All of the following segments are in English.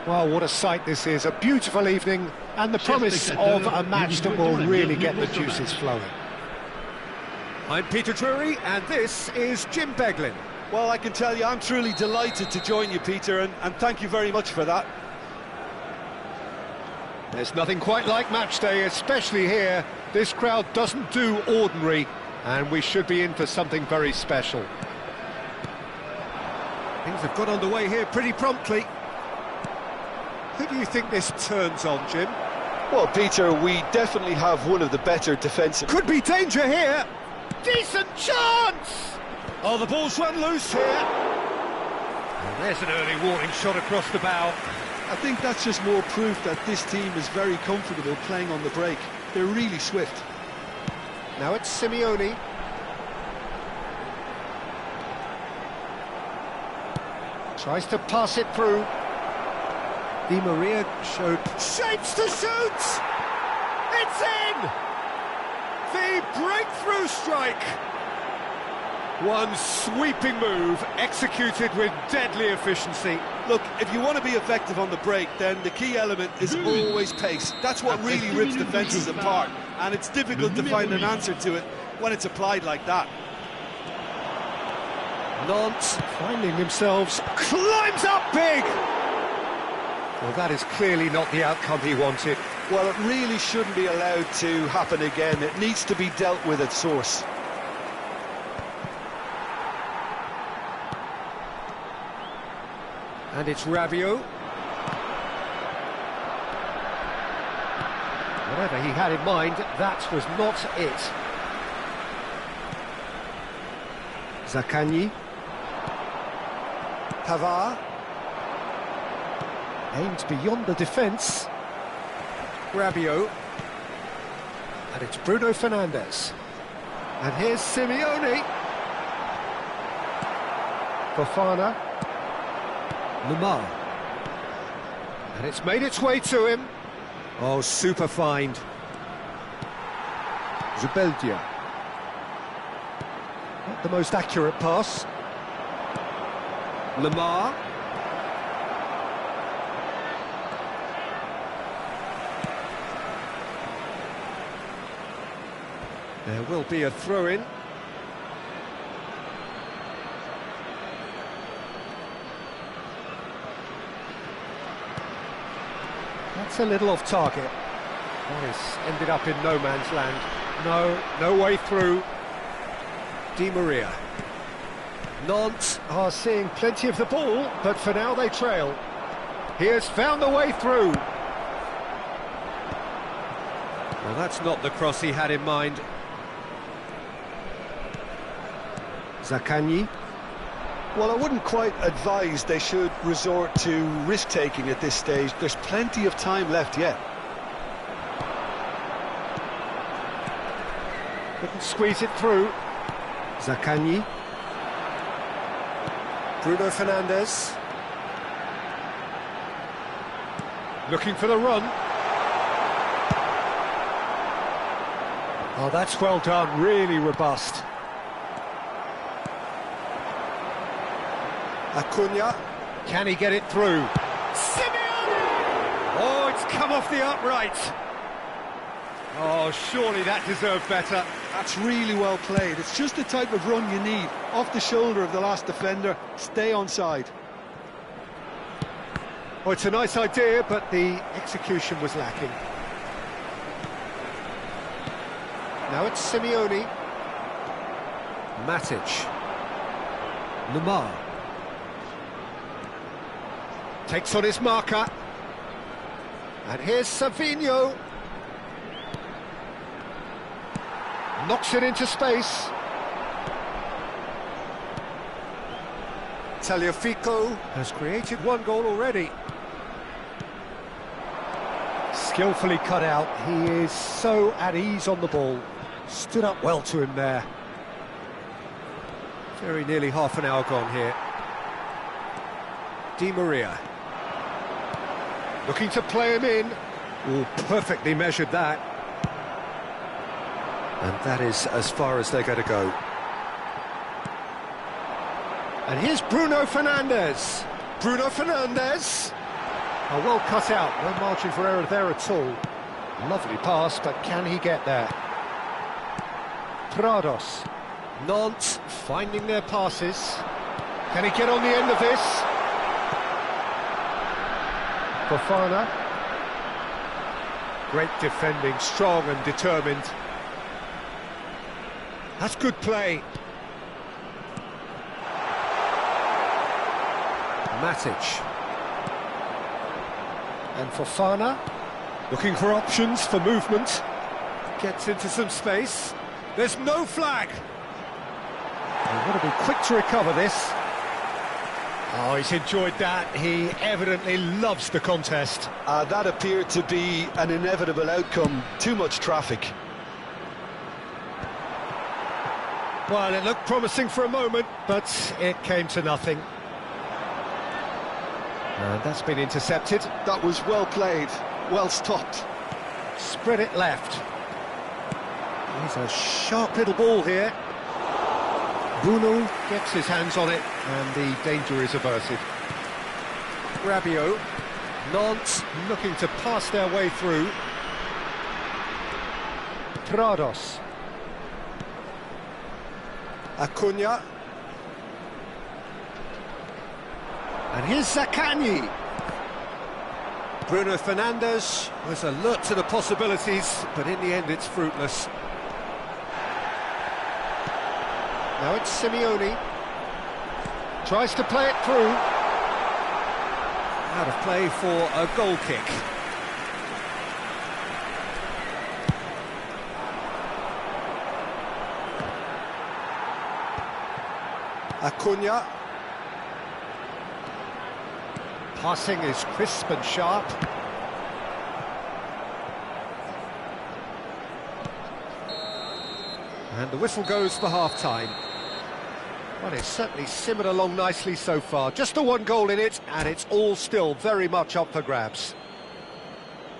Well, what a sight this is, a beautiful evening, and the promise of a match that will really get the juices flowing. I'm Peter Drury, and this is Jim Beglin. Well, I can tell you, I'm truly delighted to join you, Peter, and thank you very much for that. There's nothing quite like match day, especially here. This crowd doesn't do ordinary, and we should be in for something very special. Things have got underway here pretty promptly. Who do you think this turns on, Jim? Well, Peter, we definitely have one of the better defensive... Could be danger here! Decent chance! Oh, the ball's run loose here. And there's an early warning shot across the bow. I think that's just more proof that this team is very comfortable playing on the break. They're really swift. Now it's Simeone. Tries to pass it through. Di Maria showed shapes to shoot! It's in! The breakthrough strike! One sweeping move, executed with deadly efficiency. Look, if you want to be effective on the break, then the key element is always pace. That's what really rips defences apart, and it's difficult to find an answer to it when it's applied like that. Nant, finding themselves, climbs up big! Well, that is clearly not the outcome he wanted. Well, it really shouldn't be allowed to happen again. It needs to be dealt with at source. And it's Rabiot. Whatever he had in mind, that was not it. Zaccagni. Pavard. Aimed beyond the defence. Rabiot. And it's Bruno Fernandes. And here's Simeone. Fofana. Lamar. And it's made its way to him. Oh, super find. Zubeldia. Not the most accurate pass. Lamar. There will be a throw-in. That's a little off target. Morris ended up in no man's land. No way through. Di Maria. Nant are seeing plenty of the ball, but for now they trail. He has found a way through. Well, that's not the cross he had in mind. Zaccagni. Well, I wouldn't quite advise they should resort to risk-taking at this stage. There's plenty of time left yet. Couldn't squeeze it through. Zaccagni. Bruno Fernandes. Looking for the run. Oh, that's well done, really robust. Acuna, can he get it through? Simeone! Oh, it's come off the upright. Oh, surely that deserved better. That's really well played. It's just the type of run you need. Off the shoulder of the last defender, stay onside. Oh, it's a nice idea, but the execution was lacking. Now it's Simeone. Matic. Lamar. Takes on his marker. And here's Savinho. Knocks it into space. Tagliafico has created one goal already. Skillfully cut out. He is so at ease on the ball. Stood up well to him there. Very nearly half an hour gone here. Di Maria. Looking to play him in. Oh, perfectly measured that. And that is as far as they're going to go. And here's Bruno Fernandes. Bruno Fernandes. Oh, well cut out, no margin for error there at all. Lovely pass, but can he get there? Prados. Nant finding their passes. Can he get on the end of this? Fofana. Great defending, strong and determined. That's good play. Matic. And Fofana, looking for options for movement. Gets into some space. There's no flag. He's got to be quick to recover this. Oh, he's enjoyed that. He evidently loves the contest. That appeared to be an inevitable outcome. Too much traffic. Well, it looked promising for a moment, but it came to nothing. And that's been intercepted. That was well played, well stopped. Spread it left. He's a sharp little ball here. Bruno gets his hands on it, and the danger is averted. Rabiot. Nant looking to pass their way through. Prados. Acuna. And here's Zaccagni. Bruno Fernandes was alert to the possibilities, but in the end it's fruitless. Now it's Simeone. Tries to play it through. Out of play for a goal kick. Acuna. Passing is crisp and sharp. And the whistle goes for half-time. Well, it's certainly simmered along nicely so far. Just the one goal in it, and it's all still very much up for grabs.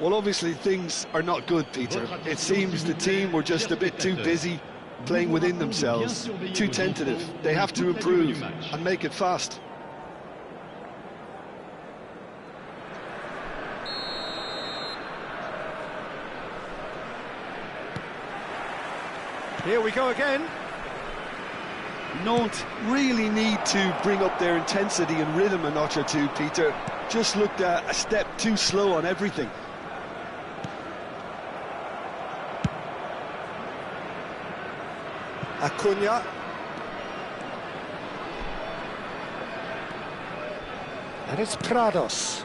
Well, obviously things are not good, Peter. It seems the team were just a bit too busy playing within themselves, too tentative. They have to improve and make it fast. Here we go again. Nantes really need to bring up their intensity and rhythm a notch or two, Peter. Just looked a step too slow on everything. Acuna. And it's Prados.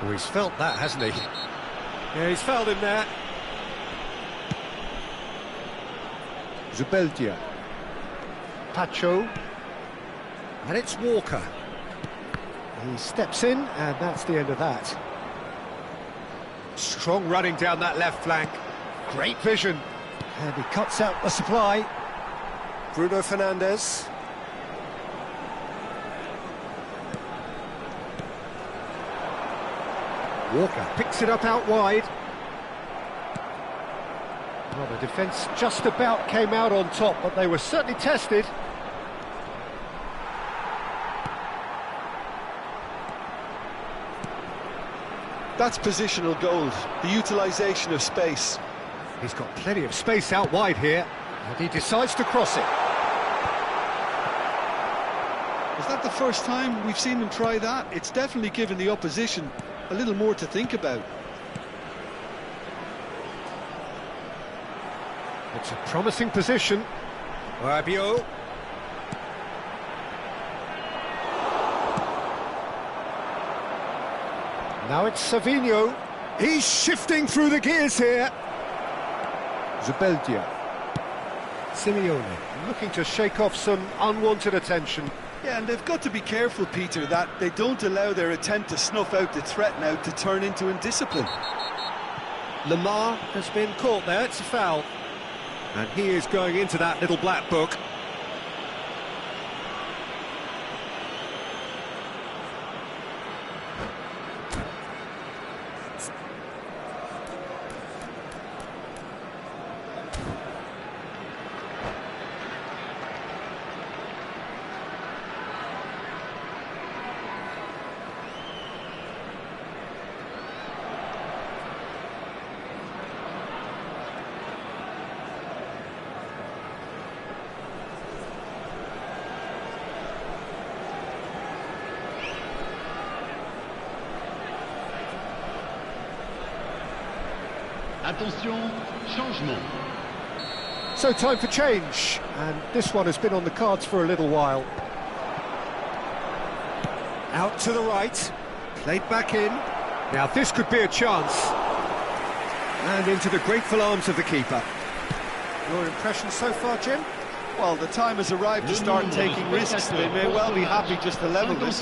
Oh, he's felt that, hasn't he? Yeah, he's felt him there. Zubeldia. Pacho. And it's Walker. He steps in, and that's the end of that. Strong running down that left flank. Great vision. And he cuts out the supply. Bruno Fernandes. Walker picks it up out wide. Well, the defence just about came out on top, but they were certainly tested. That's positional gold, the utilisation of space. He's got plenty of space out wide here, and he decides to cross it. Is that the first time we've seen him try that? It's definitely given the opposition a little more to think about. It's a promising position. Rabiot. Now it's Savinho. He's shifting through the gears here. Zubeldia. Simeone looking to shake off some unwanted attention. Yeah, and they've got to be careful, Peter, that they don't allow their attempt to snuff out the threat now to turn into indiscipline. Lamar has been caught there, it's a foul. And he is going into that little black book. Attention, changement. So time for change, and this one has been on the cards for a little while. Out to the right, played back in. Now this could be a chance. And into the grateful arms of the keeper. Your impression so far, Jim? Well, the time has arrived to start taking risks. They may well be happy just to level this.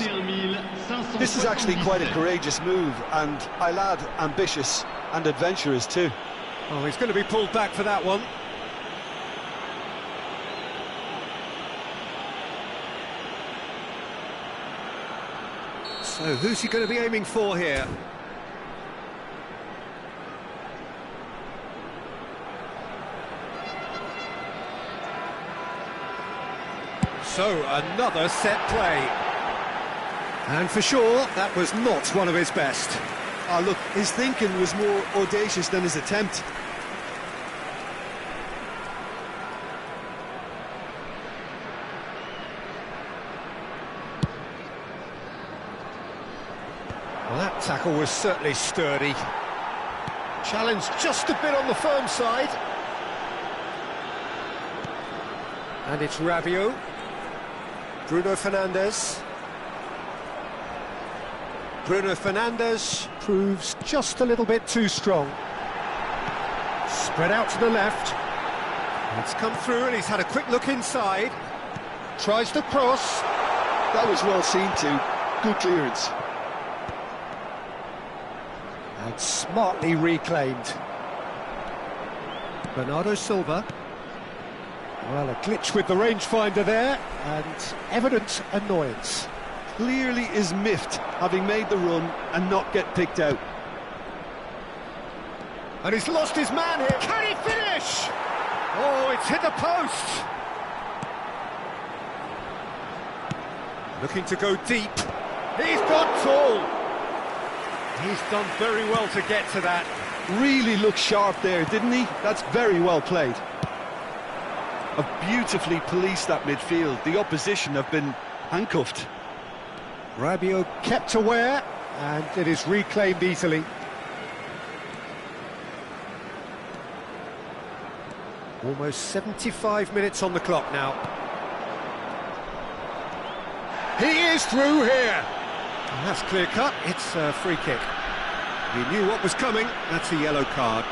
This is actually quite a courageous move, and I'll add ambitious and adventurous too. Oh, he's going to be pulled back for that one. So who's he going to be aiming for here? So, another set play. And for sure, that was not one of his best. Ah, look, his thinking was more audacious than his attempt. Well, that tackle was certainly sturdy. Challenge just a bit on the firm side. And it's Rabiot. Bruno Fernandes. Bruno Fernandes proves just a little bit too strong. Spread out to the left. It's come through and he's had a quick look inside. Tries the cross. That was well seen too. Good clearance. And smartly reclaimed. Bernardo Silva. Well, a glitch with the rangefinder there, and evident annoyance. Clearly is miffed, having made the run and not get picked out. And he's lost his man here. Can he finish? Oh, it's hit the post. Looking to go deep. He's gone tall. He's done very well to get to that. Really looked sharp there, didn't he? That's very well played. Have beautifully policed that midfield. The opposition have been handcuffed. Rabiot kept aware, and it is reclaimed easily. Almost 75 minutes on the clock now. He is through here. And that's clear cut. It's a free kick. He knew what was coming. That's a yellow card.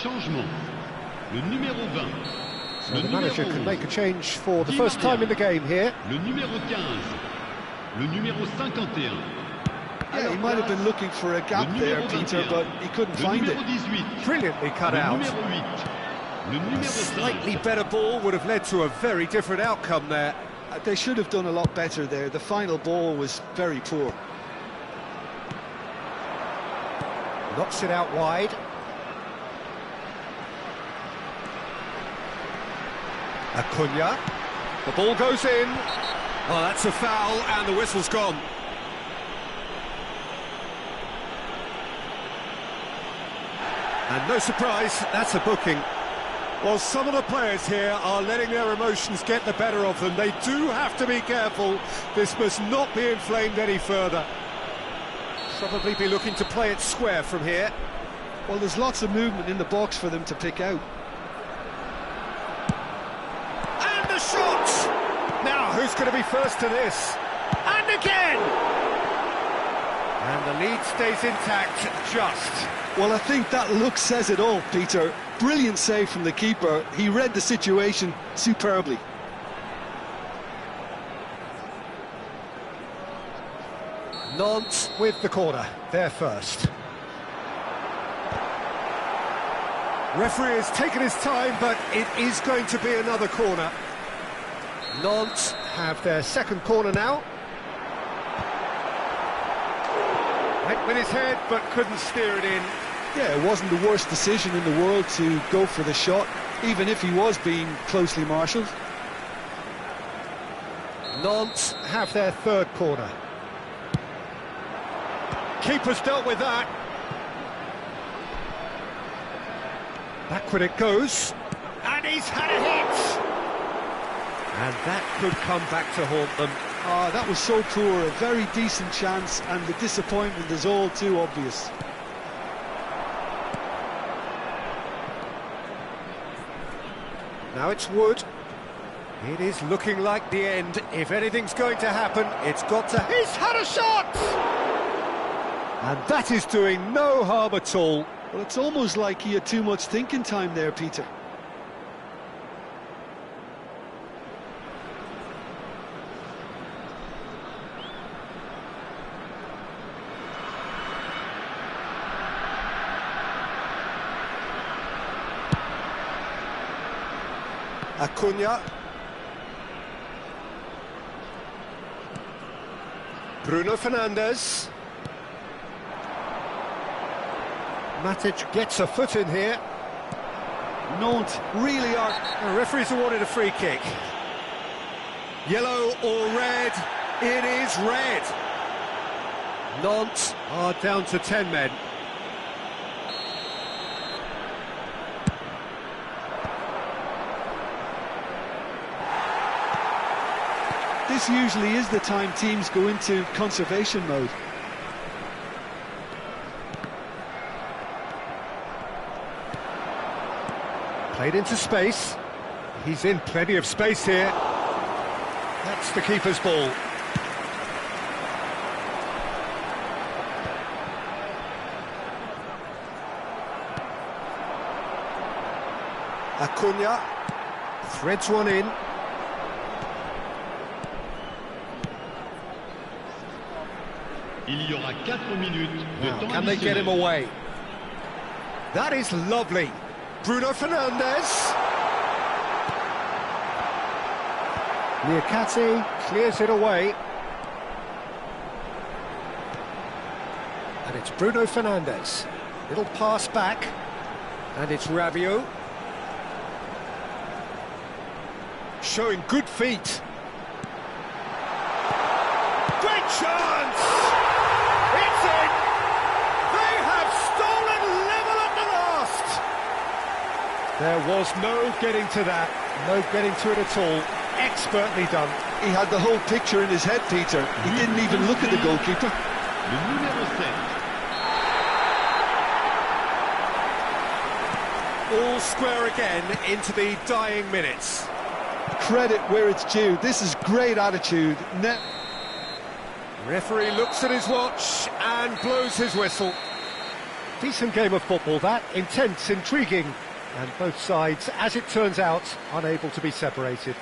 Changement. Le numéro 20. So the manager can make a change for the first time in the game here. Le numéro 15. Le numéro 51. Yeah, he might have been looking for a gap there, Peter, but he couldn't find it. Brilliantly cut out. A slightly better ball would have led to a very different outcome there. They should have done a lot better there. The final ball was very poor. Knocks it out wide. Acuna. The ball goes in. Oh, that's a foul, and the whistle's gone. And no surprise, that's a booking. Well, some of the players here are letting their emotions get the better of them. They do have to be careful. This must not be inflamed any further. Probably be looking to play it square from here. Well, there's lots of movement in the box for them to pick out. And the shot! Now, who's going to be first to this? And again! And the lead stays intact, just. Well, I think that look says it all, Peter. Brilliant save from the keeper. He read the situation superbly. Nant with the corner, they're first. Referee has taken his time, but it is going to be another corner. Nant have their second corner now. Went with his head, but couldn't steer it in. Yeah, it wasn't the worst decision in the world to go for the shot, even if he was being closely marshalled. Nant have their third corner. Keeper's dealt with that. Backward it goes. And he's had a hit! And that could come back to haunt them. Ah, that was so poor, a very decent chance, and the disappointment is all too obvious. Now it's Wood. It is looking like the end. If anything's going to happen, it's got to... He's had a shot! And that is doing no harm at all. Well, it's almost like he had too much thinking time there, Peter. Acuna. Bruno Fernandes. Matic gets a foot in here. Nant really are... The referee's awarded a free kick. Yellow or red? It is red. Nant are down to 10 men. This usually is the time teams go into conservation mode. Played into space. He's in plenty of space here. That's the keeper's ball. Acuna threads one in. Il y aura 4 minutes de Now, temps can they get him additionnel. away? That is lovely. Bruno Fernandes. Niakate clears it away. And it's Bruno Fernandes. Little pass back. And it's Rabiot. Showing good feet. Great chance! It's in! They have stolen level at the last! There was no getting to that, no getting to it at all. Expertly done. He had the whole picture in his head, Peter. He didn't even look at the goalkeeper. Le numéro 7. All square again into the dying minutes. Credit where it's due. This is great attitude. Referee looks at his watch and blows his whistle. Decent game of football that, intense, intriguing, and both sides, as it turns out, unable to be separated.